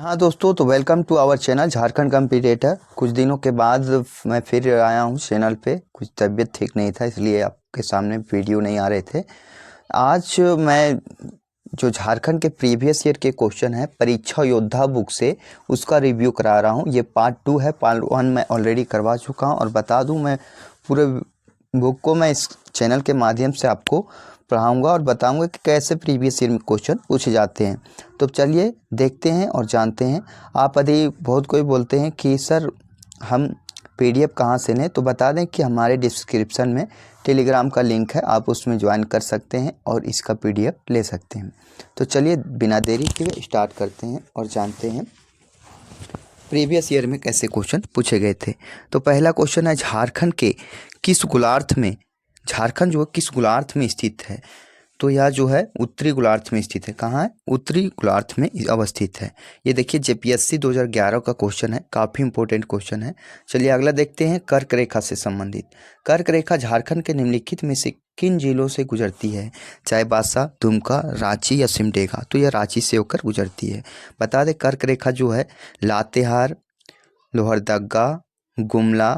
हाँ दोस्तों, तो welcome to our channel Jharkhand competitor. कुछ दिनों के बाद मैं फिर आया हूँ चैनल पे। कुछ तबीयत ठीक नहीं था, इसलिए आपके सामने वीडियो नहीं आ रहे थे। आज मैं जो झारखंड के प्रीवियस ईयर के क्वेश्चन है परीक्षा योद्धा बुक से, उसका रिव्यू करा रहा हूँ। ये पार्ट 2 है, पार्ट 1 मैं ऑलरेडी करवा चुका हूँ। और बता दूँ, मैं पूरे बुक को मैं इस चैनल के माध्यम से आपको पढ़ाऊंगा और बताऊंगा कि कैसे प्रीवियस ईयर में क्वेश्चन पूछे जाते हैं। तो चलिए देखते हैं और जानते हैं। आप यदि बहुत कोई बोलते हैं कि सर हम पीडीएफ कहाँ से लें, तो बता दें कि हमारे डिस्क्रिप्शन में टेलीग्राम का लिंक है, आप उसमें ज्वाइन कर सकते हैं और इसका पीडीएफ ले सकते हैं। तो चलिए बिना देरी के स्टार्ट करते हैं और जानते हैं प्रीवियस ईयर में कैसे क्वेश्चन पूछे गए थे। तो पहला क्वेश्चन है, झारखंड के किस गोलार्ध में, झारखंड जो है किस गोलार्ध में स्थित है। तो यह जो है उत्तरी गोलार्ध में स्थित है। कहाँ है? उत्तरी गोलार्ध में अवस्थित है। ये देखिए जेपीएससी 2011 का क्वेश्चन है, काफ़ी इंपॉर्टेंट क्वेश्चन है। चलिए अगला देखते हैं, कर्क रेखा से संबंधित। कर्क रेखा झारखंड के निम्नलिखित में से किन जिलों से गुजरती है? चाईबासा, दुमका, रांची या सिमडेगा। तो यह रांची से होकर गुजरती है। बता दें कर्क रेखा जो है लातेहार, लोहरदगा, गुमला,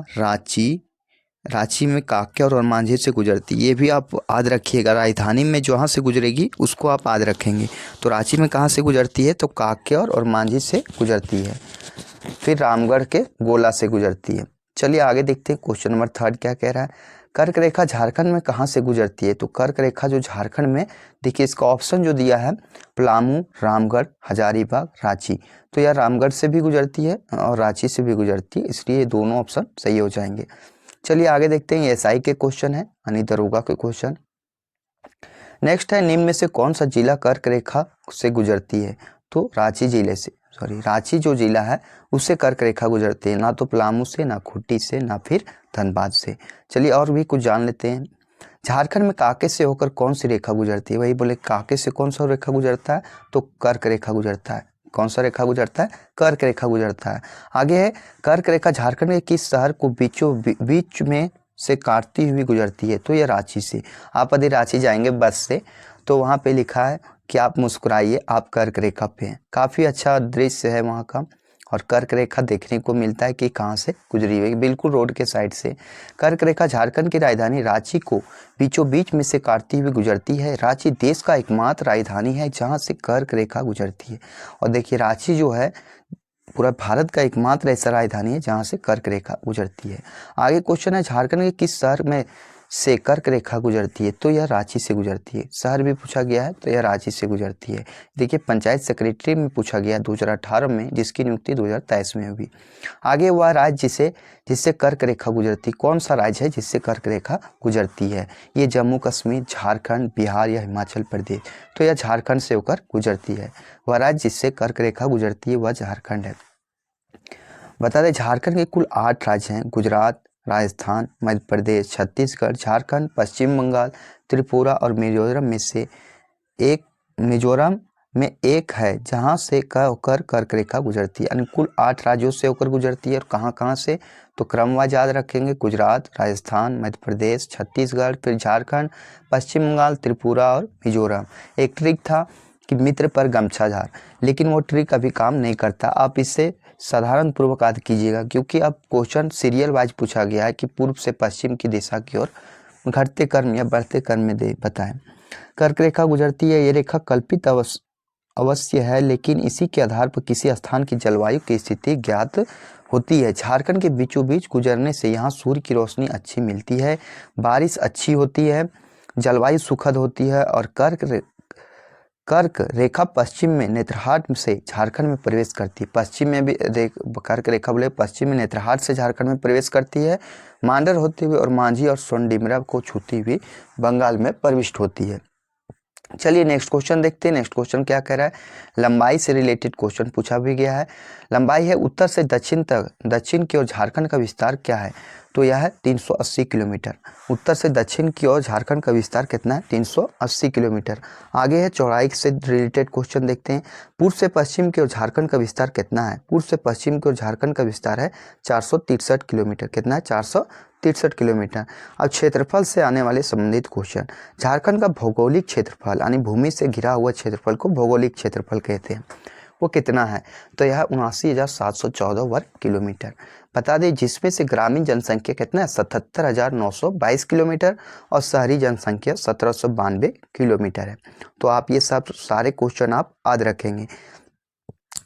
रांची में कांकेर और मांझी से गुजरती है। ये भी आप याद रखिएगा, राजधानी में जहाँ से गुजरेगी उसको आप याद रखेंगे। तो रांची में कहाँ से गुजरती है? तो कांकेर और मांझी से गुजरती है। फिर रामगढ़ के गोला से गुजरती है। चलिए आगे देखते हैं, क्वेश्चन नंबर 3 क्या कह रहा है। कर्क रेखा झारखंड में कहाँ से गुजरती है? तो कर्क रेखा जो झारखंड में, देखिए इसका ऑप्शन जो दिया है पलामू, रामगढ़, हजारीबाग, रांची। तो यह रामगढ़ से भी गुजरती है और रांची से भी गुजरती है, इसलिए दोनों ऑप्शन सही हो जाएंगे। चलिए आगे देखते हैं, एसआई के क्वेश्चन है, यानी दरोगा के क्वेश्चन। नेक्स्ट है, निम्न में से कौन सा जिला कर्क रेखा से गुजरती है? तो रांची जिले से, रांची जो जिला है उससे कर्क रेखा गुजरती है, ना तो पलामू से, ना खूंटी से, ना फिर धनबाद से। चलिए और भी कुछ जान लेते हैं। झारखंड में कांके से होकर कौन सी रेखा गुजरती है? वही बोले कांके से कौन सा रेखा गुजरता है? तो कर्क रेखा गुजरता है। कौन सा रेखा गुजरता है? कर्क रेखा गुजरता है। आगे है, कर्क रेखा झारखंड के किस शहर को बीच में से काटती हुई गुजरती है? तो यह रांची से। आप यदि रांची जाएंगे बस से, तो वहाँ पे लिखा है कि आप मुस्कुराइए, आप कर्क रेखा पे हैं। काफ़ी अच्छा दृश्य है वहाँ का, और कर्क रेखा देखने को मिलता है कि कहाँ से गुजरी हुई, बिल्कुल रोड के साइड से। कर्क रेखा झारखंड की राजधानी रांची को बीचों बीच में से काटती हुई गुजरती है। रांची देश का एकमात्र राजधानी है जहाँ से कर्क रेखा गुजरती है। और देखिए रांची जो है पूरा भारत का एकमात्र ऐसा राजधानी है जहाँ से कर्क रेखा गुजरती है। आगे क्वेश्चन है, झारखंड के किस शहर में से कर्क रेखा गुजरती है? तो यह रांची से गुजरती है। शहर भी पूछा गया है, तो यह रांची से गुजरती है। देखिए पंचायत सेक्रेटरी में पूछा गया 2018 में, जिसकी नियुक्ति 2023 में हुई। आगे वह राज्य जिससे कर्क रेखा गुजरती, कौन सा राज्य है जिससे कर्क रेखा गुजरती है? ये जम्मू कश्मीर, झारखंड, बिहार या हिमाचल प्रदेश। तो यह झारखंड से होकर गुजरती है। वह राज्य जिससे कर्क रेखा गुजरती है वह झारखंड है। बता दें झारखंड के कुल 8 राज्य हैं, गुजरात, राजस्थान, मध्य प्रदेश, छत्तीसगढ़, झारखंड, पश्चिम बंगाल, त्रिपुरा और मिजोरम में एक है जहां से होकर कर्क रेखा गुजरती है। यानी कुल 8 राज्यों से होकर गुजरती है। और कहां कहां से? तो क्रमवार याद रखेंगे, गुजरात, राजस्थान, मध्य प्रदेश, छत्तीसगढ़, फिर झारखंड, पश्चिम बंगाल, त्रिपुरा और मिजोरम। एक ट्रिक था कि मित्र पर गमछा झार, लेकिन वो ट्रिक अभी काम नहीं करता। आप इससे साधारण पूर्वक याद कीजिएगा, क्योंकि अब क्वेश्चन सीरियल वाइज पूछा गया है कि पूर्व से पश्चिम की दिशा की ओर घटते क्रम या बढ़ते क्रम में बताएं। कर्क रेखा गुजरती है। ये रेखा कल्पित अवश्य है, लेकिन इसी के आधार पर किसी स्थान की जलवायु की स्थिति ज्ञात होती है। झारखंड के बीचों बीच गुजरने से यहाँ सूर्य की रोशनी अच्छी मिलती है, बारिश अच्छी होती है, जलवायु सुखद होती है। और कर्क रेखा पश्चिम में नेत्रहाट से झारखंड में प्रवेश करती है। पश्चिम में भी कर्क रेखा बोले पश्चिम में नेत्रहाट से झारखंड में प्रवेश करती है, मांडर होते हुए और मांझी और सोनडिमरा को छूती हुई बंगाल में प्रविष्ट होती है। चलिए नेक्स्ट क्वेश्चन देखते हैं। नेक्स्ट क्वेश्चन क्या कह रहा है? लंबाई से रिलेटेड क्वेश्चन पूछा भी गया है। लंबाई है उत्तर से दक्षिण तक, दक्षिण की ओर झारखंड का विस्तार क्या है? तो यह है 380 किलोमीटर। उत्तर से दक्षिण की ओर झारखंड का विस्तार कितना है? 380 किलोमीटर। आगे है चौड़ाई से रिलेटेड क्वेश्चन देखते हैं। पूर्व से पश्चिम की ओर झारखंड का विस्तार कितना है? पूर्व से पश्चिम की ओर झारखंड का विस्तार है 463 किलोमीटर। कितना है? 463 किलोमीटर। अब क्षेत्रफल से आने वाले संबंधित क्वेश्चन। झारखंड का भौगोलिक क्षेत्रफल यानी भूमि से घिरा हुआ क्षेत्रफल को भौगोलिक क्षेत्रफल कहते हैं। वो कितना है, तो यह 79,714 वर्ग किलोमीटर। बता दें जिसमें से ग्रामीण जनसंख्या कितना है 77,922 किलोमीटर और शहरी जनसंख्या 1,792 किलोमीटर है। तो आप ये सब सारे क्वेश्चन आप याद रखेंगे।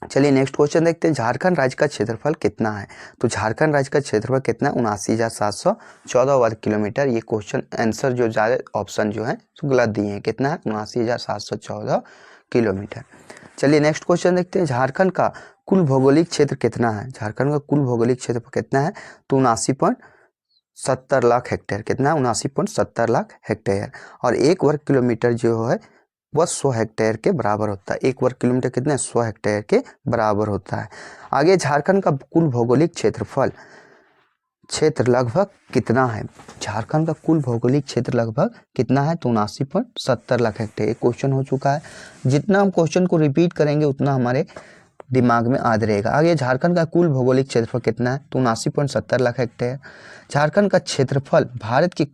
चलिए नेक्स्ट क्वेश्चन देखते हैं, झारखंड राज्य का क्षेत्रफल कितना है। तो झारखंड राज्य का क्षेत्रफल कितना है 79,714 वर्ग किलोमीटर। ये क्वेश्चन आंसर जो ज़्यादा ऑप्शन जो है गलत दिए हैं, कितना है 79,714 किलोमीटर। चलिए नेक्स्ट क्वेश्चन देखते हैं, झारखंड का कुल भौगोलिक क्षेत्र कितना है। झारखंड का कुल भौगोलिक क्षेत्र कितना है, तो 79.70 लाख हेक्टेयर। कितना, 79.70 लाख हेक्टेयर। और 1 वर्ग किलोमीटर जो है वह 100 हेक्टेयर के बराबर होता है। 1 वर्ग किलोमीटर कितना है, 100 हेक्टेयर के बराबर होता है। आगे झारखंड का कुल भौगोलिक क्षेत्र लगभग कितना है। झारखंड का कुल भौगोलिक क्षेत्र लगभग कितना है, तो 79.70 लाख हेक्टेयर। एक क्वेश्चन हो चुका है, जितना हम क्वेश्चन को रिपीट करेंगे उतना हमारे दिमाग में याद रहेगा। आगे झारखंड का कुल भौगोलिक क्षेत्रफल कितना है, तो 79.70 लाख हेक्टेयर। झारखंड का क्षेत्रफल भारत की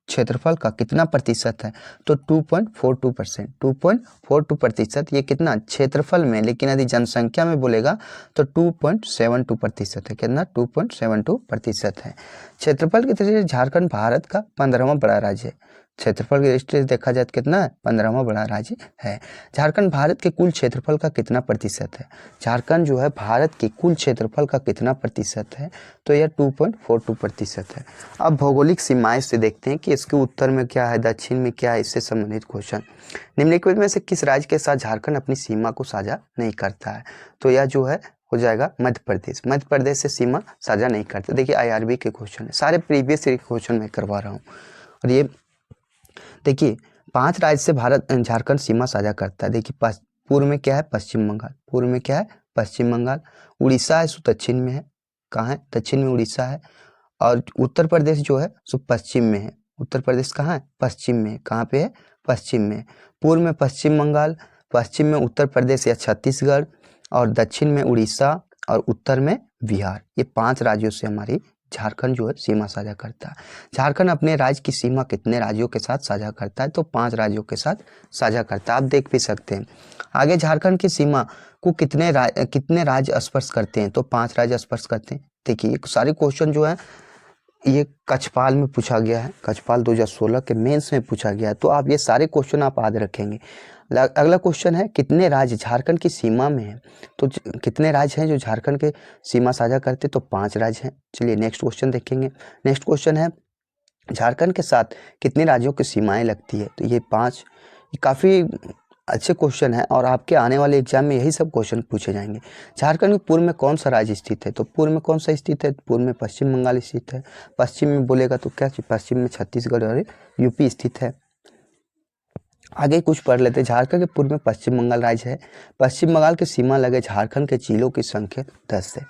क्षेत्रफल का कितना प्रतिशत है, तो 2.42%। 2.42%। ये कितना क्षेत्रफल में, लेकिन यदि जनसंख्या में बोलेगा तो 2.72% है। कितना, 2.72% है। क्षेत्रफल की दृष्टि से झारखंड भारत का 15वां बड़ा राज्य है। क्षेत्रफल की दृष्टि से देखा जाए तो कितना है, 15वां बड़ा राज्य है। झारखंड भारत के कुल क्षेत्रफल का कितना प्रतिशत है। झारखंड जो है भारत के कुल क्षेत्रफल का कितना प्रतिशत है, तो यह 2.42% है। अब भौगोलिक सीमाएं से देखते हैं कि इसके उत्तर में क्या है, दक्षिण में क्या है, इससे संबंधित क्वेश्चन। निम्नलिखित में से किस राज्य के साथ झारखंड अपनी सीमा को साझा नहीं करता है, तो यह जो है हो जाएगा मध्य प्रदेश। मध्य प्रदेश से सीमा साझा नहीं करते। देखिए IRB के क्वेश्चन है, सारे प्रीवियस क्वेश्चन मैं करवा रहा हूँ। और ये देखिए 5 राज्य से झारखंड सीमा साझा करता है। देखिए पूर्व में क्या है, पश्चिम बंगाल। पूर्व में क्या है, पश्चिम बंगाल। उड़ीसा है सो दक्षिण में है। कहाँ है, दक्षिण में उड़ीसा है। और उत्तर प्रदेश जो है सो पश्चिम में है। उत्तर प्रदेश कहाँ है, पश्चिम में। कहाँ पे है, पश्चिम में। पूर्व में पश्चिम बंगाल, पश्चिम में उत्तर प्रदेश या छत्तीसगढ़, और दक्षिण में उड़ीसा, और उत्तर में बिहार। ये 5 राज्यों से हमारी झारखंड जो है सीमा साझा करता है। झारखंड अपने राज्य की सीमा कितने राज्यों के साथ साझा करता है, तो 5 राज्यों के साथ साझा करता है। आप देख भी सकते हैं। आगे झारखंड की सीमा को कितने राज्य स्पर्श करते हैं, तो 5 राज्य स्पर्श करते हैं। देखिए सारे क्वेश्चन जो है ये कक्षपाल में पूछा गया है। कक्षपाल 2016 के मेंस में पूछा गया है, तो आप ये सारे क्वेश्चन आप याद रखेंगे। अगला क्वेश्चन है, कितने राज्य झारखंड की सीमा में हैं, तो कितने राज्य हैं जो झारखंड के सीमा साझा करते, तो 5 राज्य हैं। चलिए नेक्स्ट क्वेश्चन देखेंगे। नेक्स्ट क्वेश्चन है, झारखंड के साथ कितने राज्यों की सीमाएं लगती है, तो ये 5। ये काफ़ी अच्छे क्वेश्चन है और आपके आने वाले एग्जाम में यही सब क्वेश्चन पूछे जाएंगे। झारखंड के पूर्व में कौन सा राज्य स्थित है, तो पूर्व में कौन सा स्थित है, पूर्व में पश्चिम बंगाल स्थित है। पश्चिम में बोलेगा तो क्या, पश्चिम में छत्तीसगढ़ और यूपी स्थित है। आगे कुछ पढ़ लेते हैं। झारखंड के पूर्व में पश्चिम बंगाल राज्य है। पश्चिम बंगाल की सीमा लगे झारखंड के जिलों की संख्या 10 है।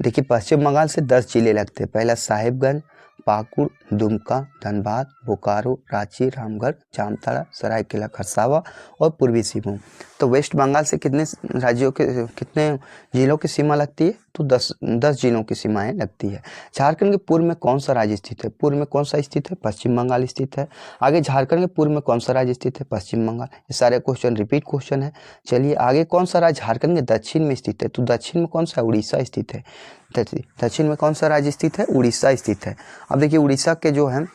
देखिए पश्चिम बंगाल से 10 जिले लगते हैं। पहला साहिबगंज, पाकुड़, दुमका, धनबाद, बोकारो, रांची, रामगढ़, जामताड़ा, सरायकेला खरसावा और पूर्वी सिंहभूम। तो वेस्ट बंगाल से कितने जिलों की सीमा लगती है, तो 10 जिलों की सीमाएं लगती है। झारखंड के पूर्व में कौन सा राज्य स्थित है, पूर्व में कौन सा स्थित है, पश्चिम बंगाल स्थित है। आगे झारखंड के पूर्व में कौन सा राज्य स्थित है, पश्चिम बंगाल। ये सारे क्वेश्चन रिपीट क्वेश्चन है। चलिए आगे कौन सा राज्य झारखंड के दक्षिण में स्थित है, तो दक्षिण में कौन सा, उड़ीसा स्थित है। दक्षिण में कौन सा राज्य स्थित है, उड़ीसा स्थित है। अब देखिए उड़ीसा के जो है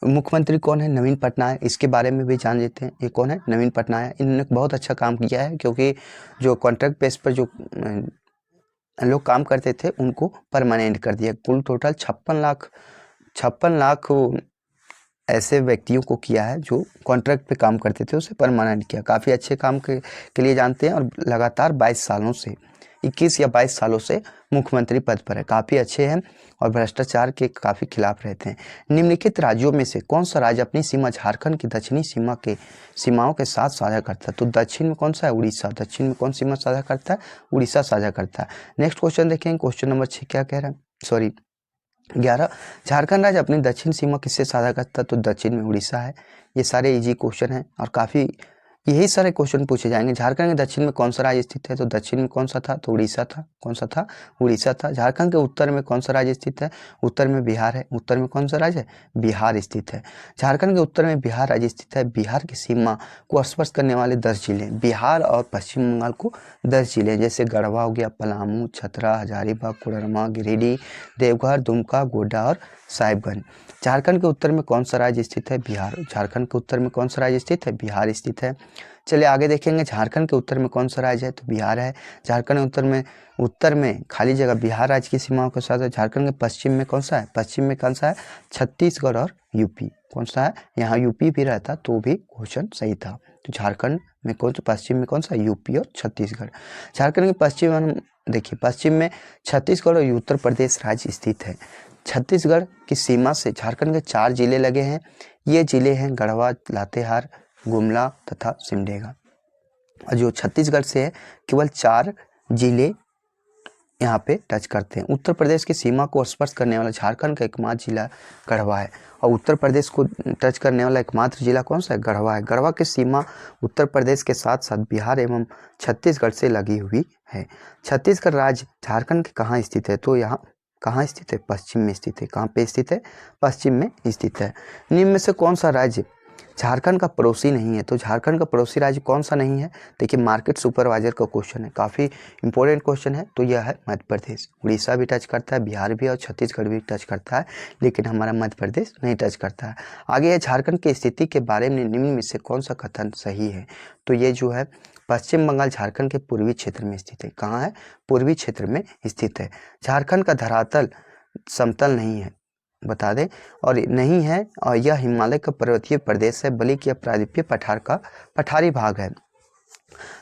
मुख्यमंत्री कौन है, नवीन पटनायक। इसके बारे में भी जान लेते हैं। ये कौन है, नवीन पटनायक। इन्होंने बहुत अच्छा काम किया है, क्योंकि जो कॉन्ट्रैक्ट बेस पर जो लोग काम करते थे उनको परमानेंट कर दिया। कुल टोटल 56 लाख ऐसे व्यक्तियों को किया है जो कॉन्ट्रैक्ट पे काम करते थे, उसे परमानेंट किया। काफ़ी अच्छे काम के लिए जानते हैं और लगातार 22 सालों से 21 या 22 सालों से मुख्यमंत्री पद पर है। काफ़ी अच्छे हैं और भ्रष्टाचार के काफ़ी खिलाफ रहते हैं। निम्नलिखित राज्यों में से कौन सा राज्य अपनी सीमा झारखंड की दक्षिणी सीमाओं के साथ साझा करता है, तो दक्षिण में कौन सा है, उड़ीसा। दक्षिण में कौन सीमा साझा करता है, उड़ीसा साझा करता है। नेक्स्ट क्वेश्चन देखेंगे। क्वेश्चन नंबर 6 क्या कह रहा है, 11। झारखंड राज्य अपनी दक्षिण सीमा किससे साझा करता है, तो दक्षिण में उड़ीसा है। ये सारे इजी क्वेश्चन हैं और काफ़ी यही सारे क्वेश्चन पूछे जाएंगे। झारखंड के दक्षिण में कौन सा राज्य स्थित है, तो दक्षिण में कौन सा था, तो उड़ीसा था। कौन सा था, उड़ीसा था। झारखंड के उत्तर में कौन सा राज्य स्थित है, उत्तर में बिहार है। उत्तर में कौन सा राज्य है, बिहार स्थित है। झारखंड के उत्तर में बिहार राज्य स्थित है। बिहार की सीमा को स्पर्श करने वाले 10 जिले, बिहार और पश्चिम बंगाल को 10 जिले, जैसे गढ़वा हो गया, पलामू, चतरा, हजारीबाग, कोडरमा, गिरिडीह, देवघर, दुमका, गोड्डा और साहिबगंज। झारखंड के उत्तर में कौन सा राज्य स्थित है, बिहार। झारखंड के उत्तर में कौन सा राज्य स्थित है, बिहार स्थित है। चलिए आगे देखेंगे, झारखंड के उत्तर में कौन सा राज्य है, तो बिहार है। झारखंड के उत्तर में खाली जगह बिहार राज्य की सीमाओं के साथ है। झारखंड के पश्चिम में कौन सा है, पश्चिम में कौन सा है, छत्तीसगढ़ और यूपी। कौन सा है, यहाँ यूपी भी रहता तो भी क्वेश्चन सही था। तो झारखंड में कौन सा, पश्चिम में कौन सा, यूपी और छत्तीसगढ़। झारखंड के पश्चिम में देखिए, पश्चिम में छत्तीसगढ़ और उत्तर प्रदेश राज्य स्थित है। छत्तीसगढ़ की सीमा से झारखंड के 4 जिले लगे हैं। ये जिले हैं गढ़वा, लातेहार, गुमला तथा सिमडेगा। और जो छत्तीसगढ़ से है केवल 4 जिले यहाँ पे टच करते हैं। उत्तर प्रदेश की सीमा को स्पर्श करने वाला झारखंड का एकमात्र जिला गढ़वा है, और उत्तर प्रदेश को टच करने वाला एकमात्र जिला कौन सा है, गढ़वा है। गढ़वा की सीमा उत्तर प्रदेश के साथ साथ बिहार एवं छत्तीसगढ़ से लगी हुई है। छत्तीसगढ़ राज्य झारखंड के कहाँ स्थित है, तो यहाँ कहाँ स्थित है, पश्चिम में स्थित है। कहाँ पे स्थित है, पश्चिम में स्थित है। निम्न में से कौन सा राज्य झारखंड का पड़ोसी नहीं है, तो झारखंड का पड़ोसी राज्य कौन सा नहीं है। देखिए मार्केट सुपरवाइजर का क्वेश्चन है, काफ़ी इंपॉर्टेंट क्वेश्चन है। तो यह है मध्य प्रदेश। उड़ीसा भी टच करता है, बिहार भी और छत्तीसगढ़ भी टच करता है, लेकिन हमारा मध्य प्रदेश नहीं टच करता है। आगे है, झारखंड की स्थिति के बारे में निम्न में से कौन सा कथन सही है, तो ये जो है पश्चिम बंगाल झारखंड के पूर्वी क्षेत्र में स्थित है। कहाँ है, पूर्वी क्षेत्र में स्थित है। झारखंड का धरातल समतल नहीं है, बता दें, और नहीं है, और यह हिमालय का पर्वतीय प्रदेश है, बल्कि यह प्रायद्वीपीय पठार का पठारी भाग है।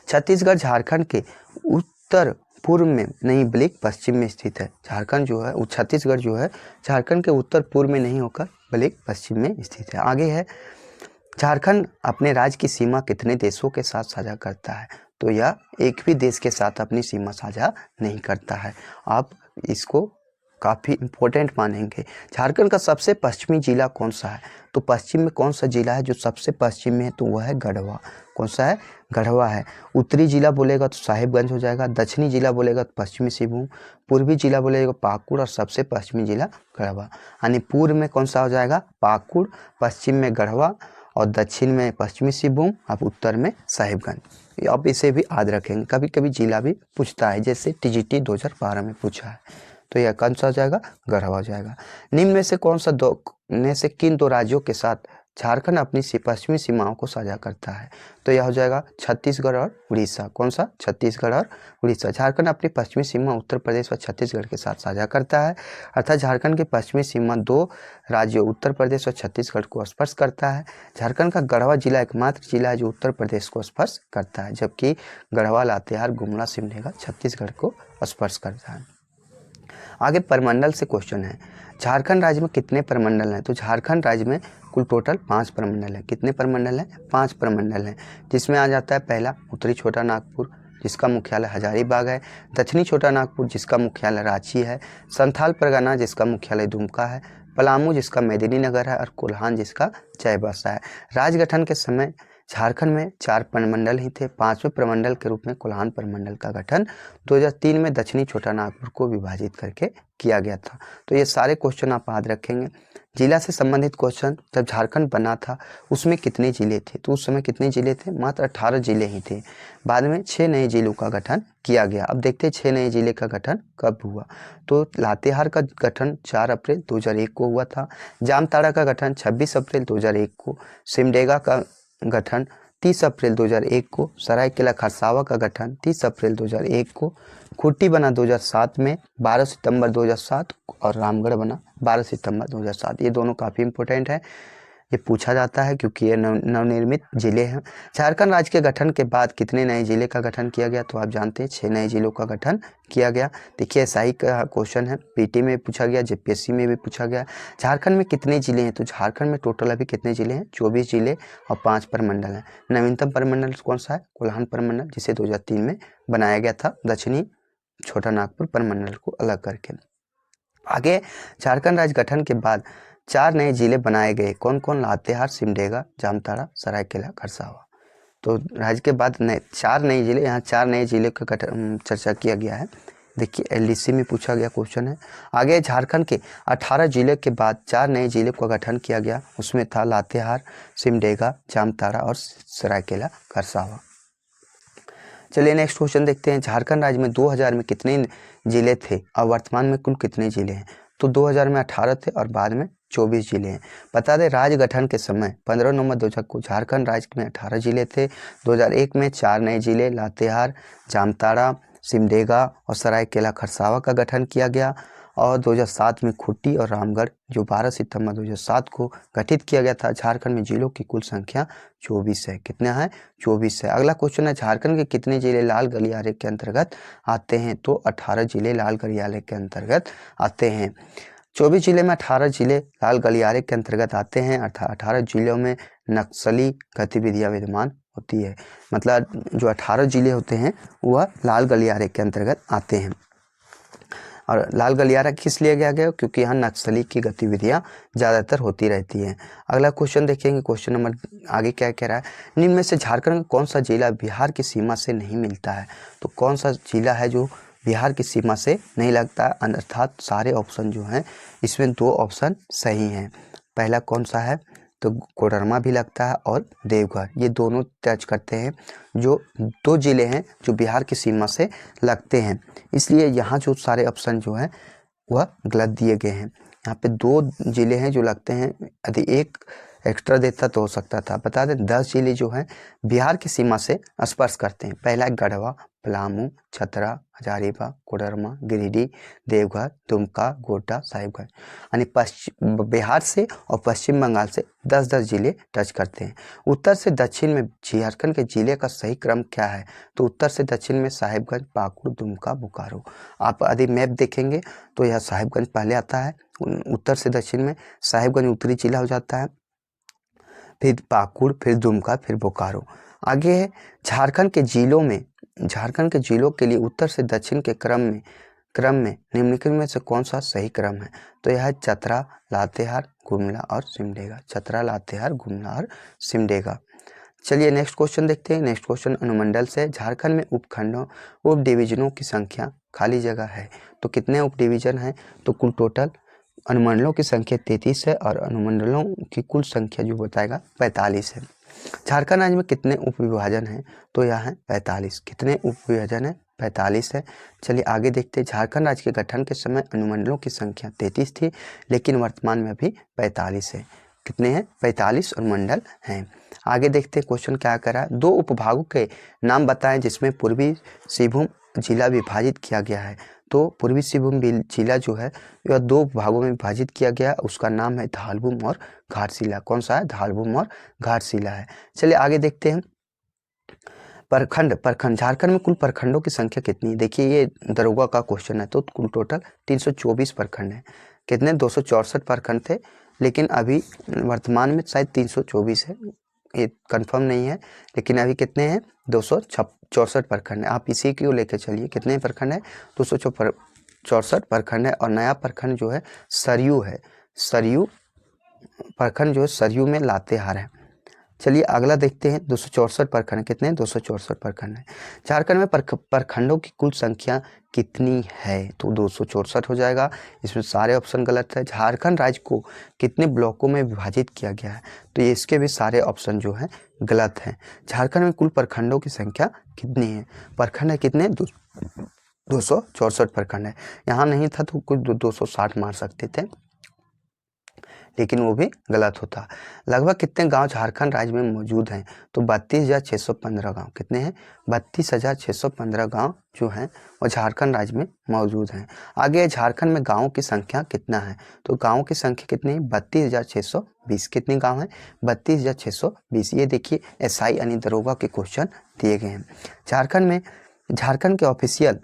छत्तीसगढ़ झारखंड के उत्तर पूर्व में नहीं बल्कि पश्चिम में स्थित है। झारखंड जो है, छत्तीसगढ़ जो है झारखंड के उत्तर पूर्व में नहीं होकर बल्कि पश्चिम में स्थित है। आगे है, झारखंड अपने राज्य की सीमा कितने देशों के साथ साझा करता है, तो यह एक भी देश के साथ अपनी सीमा साझा नहीं करता है। आप इसको काफ़ी इम्पोर्टेंट मानेंगे। झारखंड का सबसे पश्चिमी जिला कौन सा है, तो पश्चिम में कौन सा जिला है जो सबसे पश्चिम में है, तो वह है गढ़वा। कौन सा है, गढ़वा है। उत्तरी जिला बोलेगा तो साहिबगंज हो जाएगा, दक्षिणी जिला बोलेगा तो पश्चिमी सिंहभूम, पूर्वी जिला बोलेगा पाकुड़, और सबसे पश्चिमी जिला गढ़वा। यानी पूर्व में कौन सा हो जाएगा, पाकुड़, पश्चिम में गढ़वा, और दक्षिण में पश्चिमी सिंहभूम, अब उत्तर में साहिबगंज। अब इसे भी याद रखेंगे, कभी कभी जिला भी पूछता है, जैसे टीजीटी 2012 में पूछा है। तो यह कौन सा हो जाएगा, गढ़वा हो जाएगा। निम्न में से कौन सा में से किन 2 राज्यों के साथ झारखंड अपनी पश्चिमी सीमाओं को साझा करता है, तो यह हो जाएगा छत्तीसगढ़ और उड़ीसा। कौन सा, छत्तीसगढ़ और उड़ीसा। झारखंड अपनी पश्चिमी सीमा उत्तर प्रदेश व छत्तीसगढ़ के साथ साझा करता है, अर्थात झारखंड की पश्चिमी सीमा 2 राज्यों उत्तर प्रदेश और छत्तीसगढ़ को स्पर्श करता है। झारखंड का गढ़वा जिला एकमात्र जिला है जो उत्तर प्रदेश को स्पर्श करता है, जबकि गढ़वा, लातेहार, गुमला, सिमडेगा छत्तीसगढ़ को स्पर्श करता है। आगे परमंडल से क्वेश्चन है, झारखंड राज्य में कितने प्रमंडल हैं, तो झारखंड राज्य में कुल टोटल 5 प्रमंडल है। कितने प्रमंडल हैं, 5 प्रमंडल हैं, जिसमें आ जाता है पहला उत्तरी छोटा नागपुर, जिसका मुख्यालय हजारीबाग है। दक्षिणी छोटा नागपुर, जिसका मुख्यालय रांची है। संथाल परगना, जिसका मुख्यालय दुमका है। पलामू, जिसका मेदिनीनगर है, और कोल्हान, जिसका चाईबासा है। राज्य गठन के समय झारखंड में 4 प्रमंडल ही थे। 5वें प्रमंडल के रूप में कोल्हान प्रमंडल का गठन 2003 में दक्षिणी छोटा नागपुर को विभाजित करके किया गया था। तो ये सारे क्वेश्चन आप याद रखेंगे। जिला से संबंधित क्वेश्चन, जब झारखंड बना था उसमें कितने जिले थे, तो उस समय कितने जिले थे, मात्र 18 जिले ही थे। बाद में 6 नए जिलों का गठन किया गया। अब देखते हैं 6 नए जिले का गठन कब हुआ, तो लातेहार का गठन 4 अप्रैल 2001 को हुआ था। जामताड़ा का गठन 26 अप्रैल 2001 को। सिमडेगा का गठन 30 अप्रैल 2001 को। सरायकेला खरसावा का गठन 30 अप्रैल 2001 को। खुट्टी बना 2007 में, 12 सितंबर 2007, और रामगढ़ बना 12 सितंबर 2007। ये दोनों काफ़ी इंपॉर्टेंट है, ये पूछा जाता है क्योंकि ये नवनिर्मित जिले हैं। झारखंड राज्य के गठन के बाद कितने नए जिले का गठन किया गया, तो आप जानते हैं 6 नए जिलों का गठन किया गया। देखिए SI का क्वेश्चन है, पीटी में पूछा गया, JPSC में भी पूछा गया। झारखंड में कितने जिले हैं, तो झारखंड में टोटल अभी कितने जिले हैं, 24 जिले और 5 प्रमंडल हैं। नवीनतम प्रमंडल कौन सा है, कोल्हान प्रमंडल, जिसे 2003 में बनाया गया था, दक्षिणी छोटा नागपुर प्रमंडल को अलग करके। आगे झारखंड राज्य गठन के बाद 4 नए जिले बनाए गए। कौन कौन, लातेहार, सिमडेगा, जामताड़ा, सरायकेला खरसावा। तो राज्य के बाद नए 4 नए जिले, यहाँ 4 नए जिले का चर्चा किया गया है। देखिए एलडीसी में पूछा गया क्वेश्चन है। आगे झारखंड के 18 जिले के बाद 4 नए जिले का गठन किया गया, उसमें था लातेहार, सिमडेगा, जामताड़ा और सरायकेला खरसावा। चलिए नेक्स्ट क्वेश्चन देखते हैं। झारखंड राज्य में 2000 में कितने जिले थे और वर्तमान में कुल कितने जिले हैं? तो 2000 में 18 थे और बाद में 24 जिले हैं। बता दें राज्य गठन के समय 15 नवंबर 2000 को झारखंड राज्य में 18 जिले थे। 2001 में 4 नए जिले लातेहार, जामताड़ा, सिमडेगा और सरायकेला खरसावा का गठन किया गया। और 2007 में खूंटी और रामगढ़ जो 12 सितंबर 2007 को गठित किया गया था। झारखंड में जिलों की कुल संख्या 24 है। कितना है? 24 है। अगला क्वेश्चन है झारखंड के कितने जिले लाल गलियारे के अंतर्गत आते हैं? तो 18 जिले लाल गलियारे के अंतर्गत आते हैं। 24 जिले में 18 जिले लाल गलियारे के अंतर्गत आते हैं। 18 जिलों में नक्सली गतिविधियां विद्यमान होती है। मतलब जो 18 जिले होते हैं वह लाल गलियारे के अंतर्गत आते हैं। और लाल गलियारा किस लिए गया गया? क्योंकि यहाँ नक्सली की गतिविधियां ज़्यादातर होती रहती हैं। अगला क्वेश्चन देखेंगे। क्वेश्चन नंबर आगे क्या कह रहा है? निम्न में से झारखंड में कौन सा जिला बिहार की सीमा से नहीं मिलता है? तो कौन सा जिला है जो बिहार की सीमा से नहीं लगता है? अर्थात सारे ऑप्शन जो हैं इसमें 2 ऑप्शन सही हैं। पहला कौन सा है? तो कोडरमा भी लगता है और देवघर, ये दोनों टच करते हैं। जो 2 जिले हैं जो बिहार की सीमा से लगते हैं, इसलिए यहाँ जो सारे ऑप्शन जो हैं वह गलत दिए गए हैं। यहाँ पे 2 जिले हैं जो लगते हैं। यदि एक एक्स्ट्रा देता तो हो सकता था। बता दें 10 जिले जो हैं बिहार की सीमा से स्पर्श करते हैं। पहला है गढ़वा, पलामू, छतरा, हजारीबाग, कोडरमा, गिरिडीह, देवघर, दुमका, गोड्डा, साहिबगंज। यानी बिहार से और पश्चिम बंगाल से 10-10 जिले टच करते हैं। उत्तर से दक्षिण में झारखंड के जिले का सही क्रम क्या है? तो उत्तर से दक्षिण में साहिबगंज, पाकुड़, दुमका, बोकारो। आप यदि मैप देखेंगे तो यह साहिबगंज पहले आता है। उत्तर से दक्षिण में साहिबगंज उत्तरी जिला हो जाता है, फिर पाकुड़, फिर दुमका, फिर बोकारो। आगे है झारखंड के जिलों के लिए उत्तर से दक्षिण के क्रम में निम्नलिखित में से कौन सा सही क्रम है? तो यह है चतरा, लातेहार, गुमला और सिमडेगा। चतरा, लातेहार, गुमला और सिमडेगा। चलिए नेक्स्ट क्वेश्चन देखते हैं। नेक्स्ट क्वेश्चन अनुमंडल से। झारखंड में उपखंडों उप डिवीजनों की संख्या खाली जगह है तो कितने उप डिवीजन हैं? तो कुल टोटल अनुमंडलों की संख्या 33 है और अनुमंडलों की कुल संख्या जो बताएगा 45 है। झारखंड राज्य में कितने उप विभाजन हैं? तो यह है 45। कितने उप विभाजन है? 45 है। चलिए आगे देखते हैं। झारखंड राज्य के गठन के समय अनुमंडलों की संख्या 33 थी, लेकिन वर्तमान में अभी 45 है। कितने हैं? 45 अनुमंडल हैं। आगे देखते हैं क्वेश्चन क्या करा। 2 उपभागों के नाम बताएं जिसमें पूर्वी सिंहभूम जिला विभाजित किया गया है। तो पूर्वी सिंहभूम जिला जो है यह 2 भागों में विभाजित किया गया। उसका नाम है धालबुम और घाटशिला। कौन सा है? धालबुम और घाटशिला है। चलिए आगे देखते हैं। प्रखंड झारखंड में कुल प्रखंडों की संख्या कितनी? देखिए ये दरोगा का क्वेश्चन है। तो कुल टोटल 324 प्रखंड है। कितने? 264 प्रखंड थे, लेकिन अभी वर्तमान में शायद 324 है, ये कंफर्म नहीं है। लेकिन अभी कितने हैं? 264 प्रखंड है। आप इसी को लेकर चलिए। कितने प्रखंड है? 264 प्रखंड है। और नया प्रखंड जो है सरयू है। सरयू प्रखंड जो है सरयू में लातेहार है। चलिए अगला देखते हैं। 264 प्रखंड। कितने? 264 प्रखंड है। झारखंड में प्रखंडों की कुल संख्या कितनी है? तो 264 हो जाएगा। इसमें सारे ऑप्शन गलत है। झारखंड राज्य को कितने ब्लॉकों में विभाजित किया गया है? तो इसके भी सारे ऑप्शन जो हैं गलत हैं। झारखंड में कुल प्रखंडों की संख्या कितनी है? प्रखंड है कितने? 264 प्रखंड है। यहाँ नहीं था तो कुछ 260 मार सकते थे, लेकिन वो भी गलत होता। लगभग कितने गांव झारखंड राज्य में मौजूद हैं? तो 32,615 गांव। कितने हैं? 32,615 गांव जो हैं वो झारखंड राज्य में मौजूद हैं। आगे झारखंड में गांवों की संख्या कितना है? तो गांवों की संख्या कितनी है? 32,620। कितने गांव हैं? 32,620। ये देखिए एसआई यानी दरोगा के क्वेश्चन दिए गए हैं। झारखंड के ऑफिशियल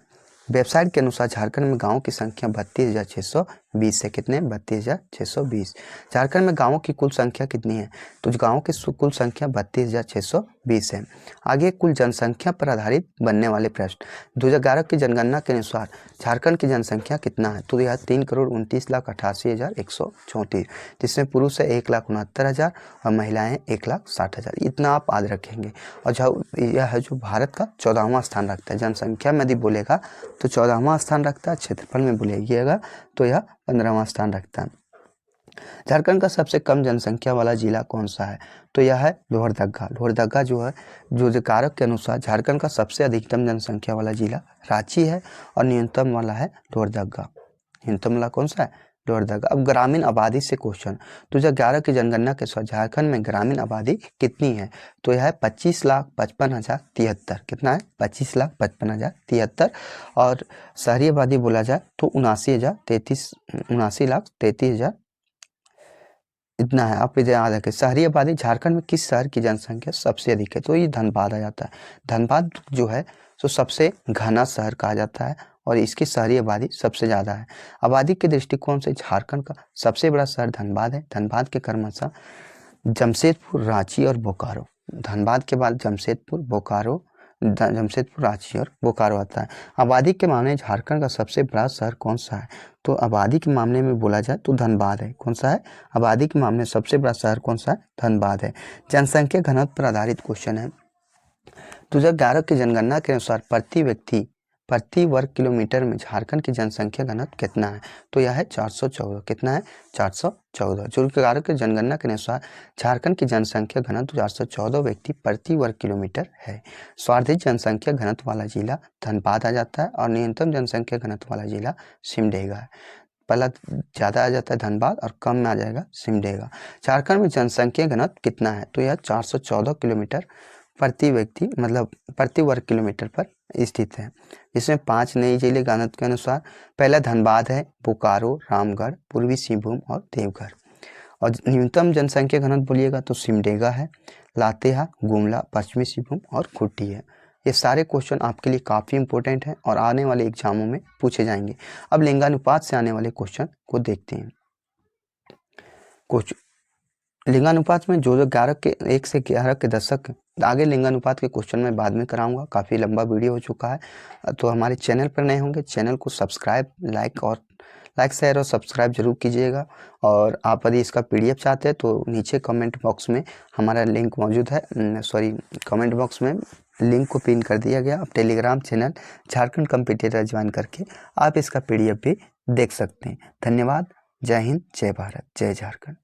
वेबसाइट के अनुसार झारखंड में गाँव की संख्या 32,620 3220 है। कितने? 32,620। झारखंड में गांवों की कुल संख्या कितनी है? तो गांवों की कुल संख्या 32,620 है। आगे कुल जनसंख्या पर आधारित बनने वाले प्रश्न। 2011 की जनगणना के अनुसार झारखंड की जनसंख्या कितना है? तो यह 3,29,88,134, जिसमें पुरुष है 1,69,000 और महिलाएं 1,60,000। इतना आप याद रखेंगे। और यह है जो भारत का 14वां स्थान रखता है। जनसंख्या में यदि बोलेगा तो 14वां स्थान रखता है, क्षेत्रफल में बोलिएगा तो यह 15वां स्थान रखता है। झारखंड का सबसे कम जनसंख्या वाला जिला कौन सा है? तो यह है लोहरदगा। लोहरदगा जो है, जो कारक के अनुसार झारखंड का सबसे अधिकतम जनसंख्या वाला जिला रांची है और न्यूनतम वाला है लोहरदगा। न्यूनतम वाला कौन सा है? लोहरदगा। अब ग्रामीण आबादी से क्वेश्चन। 2011 की जनगणना के अनुसार झारखंड में ग्रामीण आबादी कितनी है? तो यह है 25,55,073। कितना है? 25,55,073। और शहरी आबादी बोला जाए तो 79,33,00,33,000 इतना है। आप इधर याद रखें। शहरी आबादी झारखंड में किस शहर की जनसंख्या सबसे अधिक है? तो ये धनबाद आ जाता है। धनबाद जो है तो सबसे घना शहर कहा जाता है और इसकी शहरी आबादी सबसे ज़्यादा है। आबादी के दृष्टिकोण से झारखंड का सबसे बड़ा शहर धनबाद है। धनबाद के क्रमशः जमशेदपुर, रांची और बोकारो। धनबाद के बाद जमशेदपुर, बोकारो, जमशेदपुर, रांची और बोकारो आता है। आबादी के मामले में झारखंड का सबसे बड़ा शहर कौन सा है? तो आबादी के मामले में बोला जाए तो धनबाद है। कौन सा है? आबादी के मामले में सबसे बड़ा शहर कौन सा है? धनबाद है। जनसंख्या घनत्व पर आधारित क्वेश्चन है। 2011 की जनगणना के अनुसार प्रति व्यक्ति प्रति वर्ग किलोमीटर में झारखंड की जनसंख्या घनत्व कितना है? तो यह है 414। कितना है? 414। 2011 की जनगणना के अनुसार झारखंड की जनसंख्या घनत्व 414 व्यक्ति प्रति वर्ग किलोमीटर है। सर्वाधिक जनसंख्या घनत्व वाला जिला धनबाद आ जाता है और न्यूनतम जनसंख्या घनत्व वाला जिला सिमडेगा है। पहला ज़्यादा आ जाता है धनबाद और कम में आ जाएगा सिमडेगा। झारखंड में जनसंख्या घनत्व कितना है? तो यह 414 किलोमीटर प्रति व्यक्ति मतलब प्रति वर्ग किलोमीटर पर स्थित है। इसमें 5 नई जिले घनत्व के अनुसार। पहला धनबाद है, बोकारो, रामगढ़, पूर्वी सिंहभूम और देवघर। और न्यूनतम जनसंख्या घनत्व बोलिएगा तो सिमडेगा है, लातेहार, गुमला, पश्चिमी सिंहभूम और खूंटी है। ये सारे क्वेश्चन आपके लिए काफ़ी इंपॉर्टेंट हैं और आने वाले एग्जामों में पूछे जाएंगे। अब लिंगानुपात से आने वाले क्वेश्चन को देखते हैं। लिंगानुपात में जो 11 के 1 से 11 के दशक आगे लिंगानुपात के क्वेश्चन मैं बाद में कराऊंगा। काफ़ी लंबा वीडियो हो चुका है, तो हमारे चैनल पर नए होंगे चैनल को सब्सक्राइब, लाइक शेयर और सब्सक्राइब जरूर कीजिएगा। और आप यदि इसका PDF चाहते हैं तो नीचे कमेंट बॉक्स में हमारा लिंक मौजूद है। कमेंट बॉक्स में लिंक को पिन कर दिया गया। आप Telegram channel Jharkhand competitor join करके आप इसका PDF भी देख सकते हैं। धन्यवाद। जय हिंद, जय भारत, जय झारखंड।